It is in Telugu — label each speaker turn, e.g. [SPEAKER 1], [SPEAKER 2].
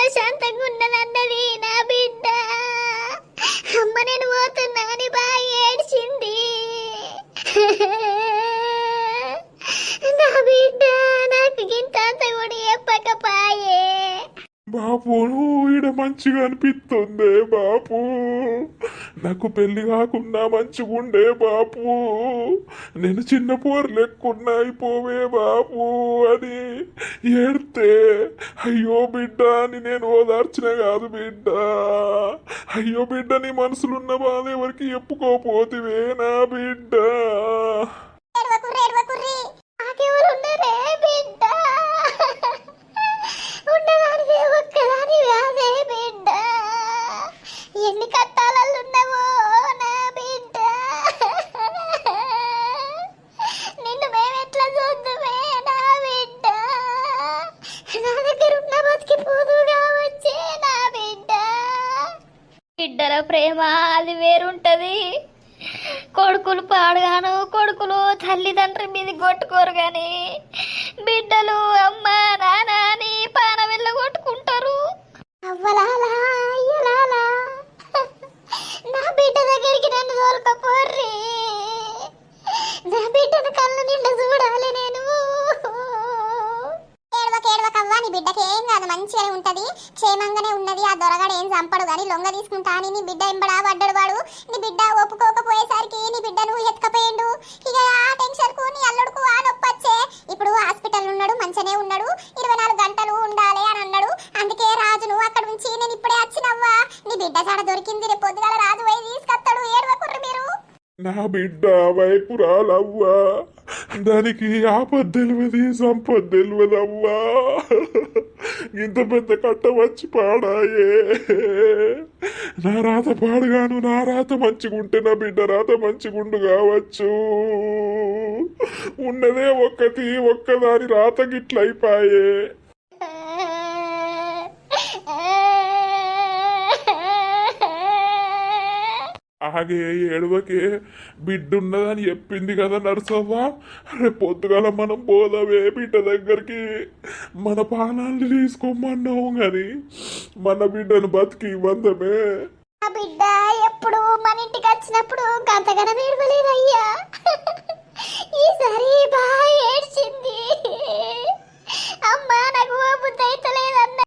[SPEAKER 1] ప్రశాంతంగా ఉన్నదన్నది నా బిడ్డ. అమ్మ నేను పోతున్నా అని బాగా ఏడ్చింది. నా బిడ్డ నాకు గింత అంత కూడా చెప్పకపాయే.
[SPEAKER 2] బాపు నువ్వు ఈడ మంచిగా అనిపిస్తుంది బాపు. నాకు పెళ్లి కాకుండా మంచిగుండే బాపు. నేను చిన్న పోరు లెక్కున్నా అయిపోవే బాపు అని ఏడితే అయ్యో బిడ్డ అని నేను ఓదార్చిన కాదు బిడ్డ. అయ్యో బిడ్డ నీ మనసులున్న బాధ ఎవరికి చెప్పుకోపోతివే నా బిడ్డ.
[SPEAKER 1] నాకెవరు ఉన్నారే బిడ్డ? ఉండదానివే ఒక్కదాని అదే బిడ్డ. ఎన్ని కట్టాలన్నావో నా బిడ్డ. నిన్ను మేమెట్లా చూద్దుమే నా బిడ్డ. నా దగ్గర ఉన్న బతికిపోదు కావచ్చే నా బిడ్డ. బిడ్డల ప్రేమ అది వేరుంటది. కొడుకులు పాడుగాను, కొడుకులు తల్లిదండ్రి మీద కొట్టుకోరు గాని బిడ్డలు అమ్మ నాన్న అని పాన వెళ్ళ కొట్టుకుంటారు. అవ్వలాలా అయ్యలాలా నా బిడ్డ దగ్గరికి నన్ను తోలుకపోర్రి. నా బిడ్డను కళ్ళు నిండా చూడాలి నేను. ఏడవకవ్వా, నీ బిడ్డకి ఏం కాదు, మంచిగానే ఉంటది, క్షేమంగానే ఉన్నది. ఆ దొరగాడు ఏం చంపడు గాని లొంగ తీసుకుంటా అని నీ బిడ్డ ఎంబడా పడ్డాడు. వాడు నీ బిడ్డ ఒప్పుకోకపోయేసరికి నీ బిడ్డను ఎత్తుకపోయిండు. ఇక ఆ టెన్షన్ కు నీ అల్లుడుకు ఆ నొప్పొచ్చే. ఇప్పుడు హాస్పిటల్ ఉన్నాడు, మంచిగానే ఉన్నాడు, 24 గంటలు ఉండాలి అని అన్నాడు. అందుకే రాజును అక్కడ నుంచి నేను ఇప్పుడే వచ్చినవ్వా. నీ బిడ్డ చాడ దొరికింది, రేపు పొద్దుగాల రాజు పోయి తీసుకొస్తాడు. ఏడవకుర్రు మీరు.
[SPEAKER 2] నా బిడ్డ వైపురాలవ్వా. దానికి ఆపద తెలియదు, సంపద తెలియదవ్వా. ఇంత పెద్ద కట్ట వచ్చి పాడాయే. నా రాత పాడుగాను, నా రాత మంచిగుంటే నా బిడ్డ రాత మంచిగుండు కావచ్చు. ఉన్నదే ఒక్కదాని రాత గిట్లయిపాయే. ఆగే ఏడవకే, బిడ్డ ఉన్నదని చెప్పింది కదా నర్సవ్వ. రేపు పొద్దుగాల మనం పోదామే బిడ్డ దగ్గరికి. మన పానాన్ని తీసుకోమన్నావు గాని మన బిడ్డను బతికి ఇవ్వందమే.
[SPEAKER 1] బిడ్డ ఎప్పుడు మన ఇంటికి వచ్చినప్పుడు గంతగనం ఏడవలేదయ్యా. ఈసారి బాగా ఏడ్చింది. అమ్మ నాకు బుద్ధి అయితే లేదన్న